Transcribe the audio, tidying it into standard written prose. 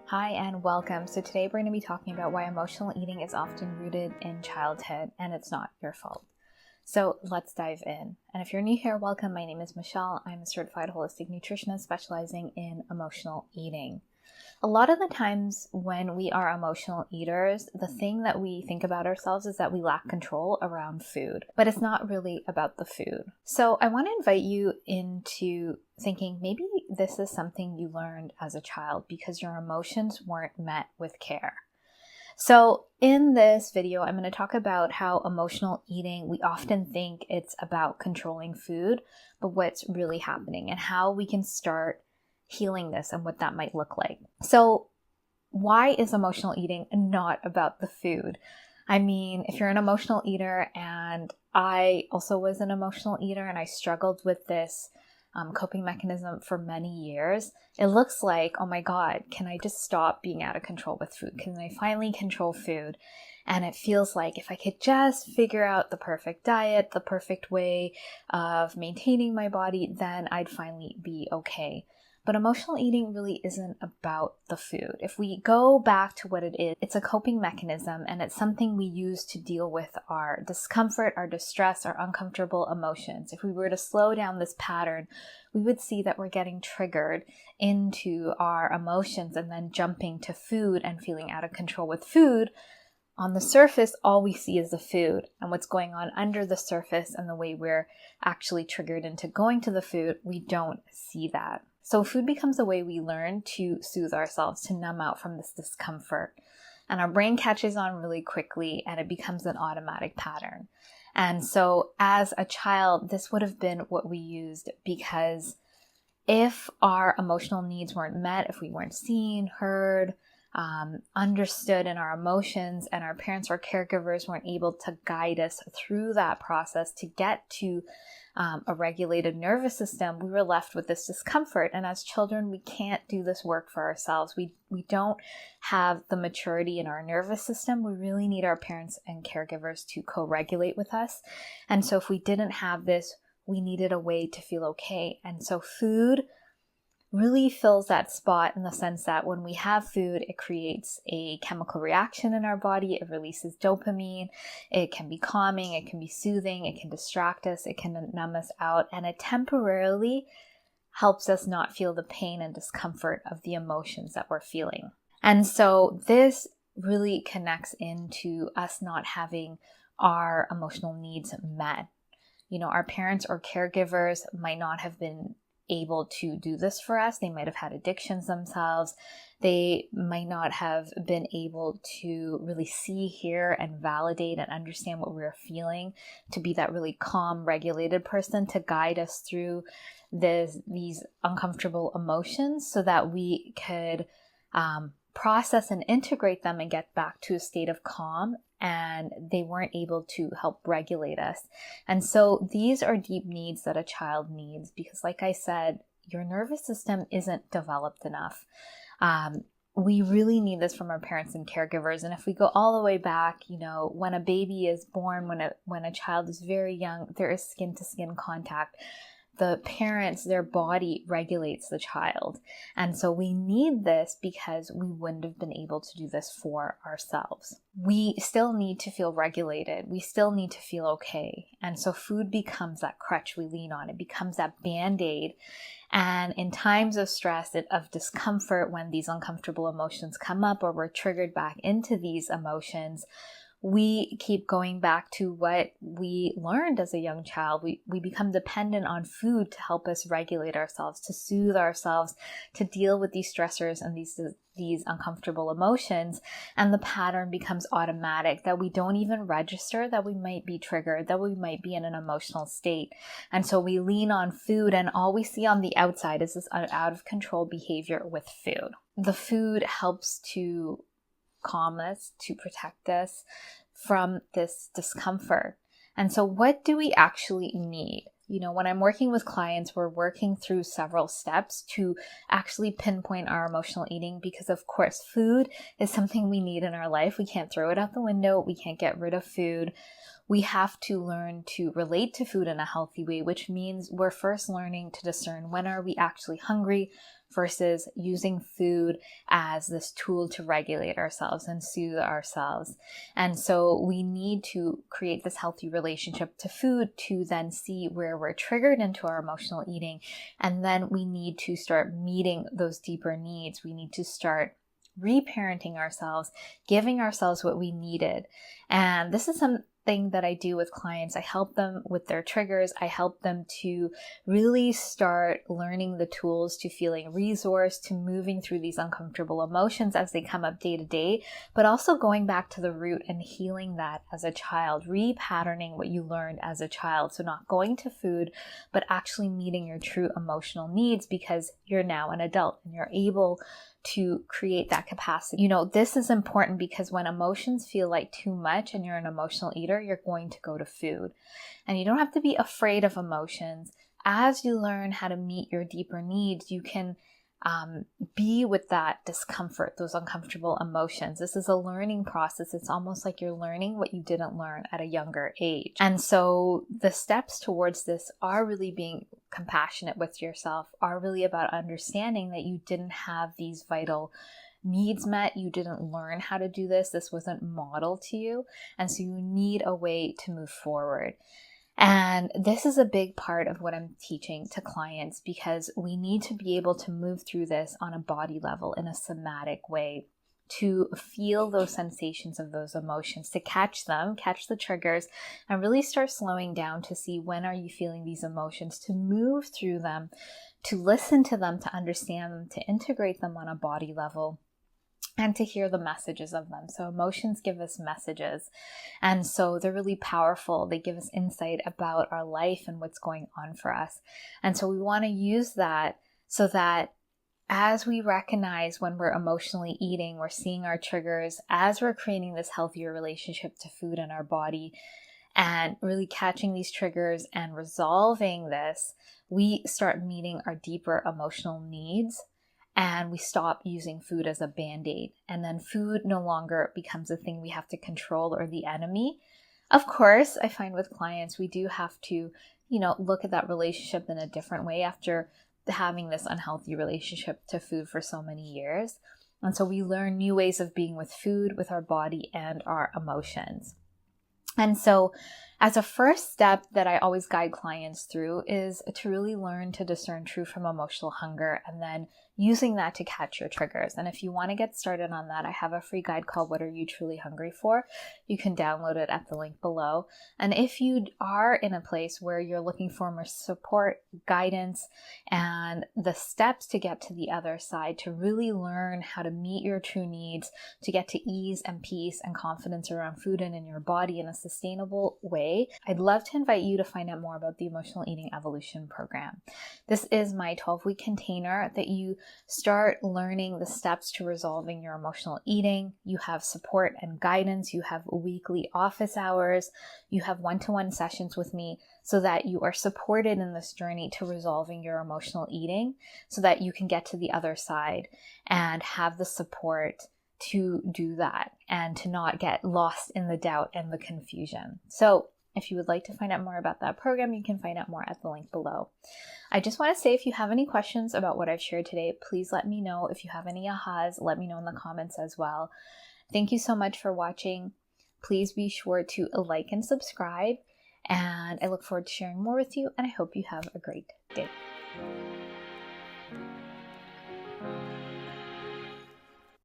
Hi and welcome. So today we're going to be talking about why emotional eating is often rooted in childhood and it's not your fault. So let's dive in. And if you're new here, welcome. My name is Michelle. I'm a certified holistic nutritionist specializing in emotional eating. A lot of the times when we are emotional eaters, the thing that we think about ourselves is that we lack control around food, but it's not really about the food. So I want to invite you into thinking maybe this is something you learned as a child because your emotions weren't met with care. So in this video, I'm going to talk about how emotional eating, we often think it's about controlling food, but what's really happening and how we can start healing this and what that might look like. So why is emotional eating not about the food? I mean, if you're an emotional eater, and I also was an emotional eater and I struggled with this coping mechanism for many years, it looks like, oh my God, can I just stop being out of control with food? Can I finally control food? And it feels like if I could just figure out the perfect diet, the perfect way of maintaining my body, then I'd finally be okay. But emotional eating really isn't about the food. If we go back to what it is, it's a coping mechanism and it's something we use to deal with our discomfort, our distress, our uncomfortable emotions. If we were to slow down this pattern, we would see that we're getting triggered into our emotions and then jumping to food and feeling out of control with food. On the surface, all we see is the food, and what's going on under the surface and the way we're actually triggered into going to the food, we don't see that. So food becomes a way we learn to soothe ourselves, to numb out from this discomfort. And our brain catches on really quickly and it becomes an automatic pattern. And so as a child, this would have been what we used because if our emotional needs weren't met, if we weren't seen, heard, understood in our emotions, and our parents or caregivers weren't able to guide us through that process to get to a regulated nervous system, we were left with this discomfort. And as children, we can't do this work for ourselves. We don't have the maturity in our nervous system. We really need our parents and caregivers to co-regulate with us. And so if we didn't have this, we needed a way to feel okay. And so food really fills that spot in the sense that when we have food, it creates a chemical reaction in our body. It releases dopamine. It can be calming. It can be soothing. It can distract us. It can numb us out. And it temporarily helps us not feel the pain and discomfort of the emotions that we're feeling. And so this really connects into us not having our emotional needs met. You know, our parents or caregivers might not have been able to do this for us. They might have had addictions themselves. They might not have been able to really see, hear, and validate and understand what we were feeling, to be that really calm, regulated person to guide us through these uncomfortable emotions so that we could process and integrate them and get back to a state of calm. And they weren't able to help regulate us. And so these are deep needs that a child needs because, like I said, your nervous system isn't developed enough. We really need this from our parents and caregivers. And if we go all the way back, you know, when a baby is born, when a child is very young, there is skin-to-skin contact. The parents, their body regulates the child. And so we need this because we wouldn't have been able to do this for ourselves. We still need to feel regulated. We still need to feel okay. And so food becomes that crutch we lean on. It becomes that band-aid. And in times of stress, of discomfort, when these uncomfortable emotions come up or we're triggered back into these emotions, we keep going back to what we learned as a young child. We become dependent on food to help us regulate ourselves, to soothe ourselves, to deal with these stressors and these uncomfortable emotions. And the pattern becomes automatic, that we don't even register that we might be triggered, that we might be in an emotional state. And so we lean on food, and all we see on the outside is this out of control behavior with food. The food helps to calm us, to protect us from this discomfort. And so what do we actually need? You know, when I'm working with clients, we're working through several steps to actually pinpoint our emotional eating because, of course, food is something we need in our life. We can't throw it out the window. We can't get rid of food. We have to learn to relate to food in a healthy way, which means we're first learning to discern when are we actually hungry versus using food as this tool to regulate ourselves and soothe ourselves. And so we need to create this healthy relationship to food to then see where we're triggered into our emotional eating. And then we need to start meeting those deeper needs. We need to start reparenting ourselves, giving ourselves what we needed. And this is something that I do with clients. I help them with their triggers. I help them to really start learning the tools to feeling resourced, to moving through these uncomfortable emotions as they come up day to day, but also going back to the root and healing that as a child, repatterning what you learned as a child. So not going to food, but actually meeting your true emotional needs because you're now an adult and you're able to create that capacity. You know, this is important because when emotions feel like too much and you're an emotional eater, you're going to go to food. And you don't have to be afraid of emotions. As you learn how to meet your deeper needs, you can be with that discomfort, those uncomfortable emotions. This is a learning process. It's almost like you're learning what you didn't learn at a younger age. And so the steps towards this are really being compassionate with yourself, are really about understanding that you didn't have these vital needs met. You didn't learn how to do this. This wasn't modeled to you. And so you need a way to move forward. And this is a big part of what I'm teaching to clients because we need to be able to move through this on a body level in a somatic way, to feel those sensations of those emotions, to catch them, catch the triggers, and really start slowing down to see when are you feeling these emotions, to move through them, to listen to them, to understand them, to integrate them on a body level, and to hear the messages of them. So emotions give us messages. And so they're really powerful. They give us insight about our life and what's going on for us. And so we want to use that so that as we recognize when we're emotionally eating, we're seeing our triggers, as we're creating this healthier relationship to food in our body, and really catching these triggers and resolving this, we start meeting our deeper emotional needs. And we stop using food as a band-aid. And then food no longer becomes a thing we have to control or the enemy. Of course, I find with clients, we do have to, look at that relationship in a different way after having this unhealthy relationship to food for so many years. And so we learn new ways of being with food, with our body, and our emotions. And so as a first step that I always guide clients through is to really learn to discern true from emotional hunger and then using that to catch your triggers. And if you want to get started on that, I have a free guide called What Are You Truly Hungry For? You can download it at the link below. And if you are in a place where you're looking for more support, guidance, and the steps to get to the other side, to really learn how to meet your true needs, to get to ease and peace and confidence around food and in your body in a sustainable way, I'd love to invite you to find out more about the Emotional Eating Evolution Program. This is my 12-week container that you start learning the steps to resolving your emotional eating. You have support and guidance. You have weekly office hours. You have one-to-one sessions with me so that you are supported in this journey to resolving your emotional eating so that you can get to the other side and have the support to do that and to not get lost in the doubt and the confusion. So if you would like to find out more about that program, you can find out more at the link below. I just want to say, if you have any questions about what I've shared today, please let me know. If you have any ahas, let me know in the comments as well. Thank you so much for watching. Please be sure to like and subscribe, and I look forward to sharing more with you, and I hope you have a great day.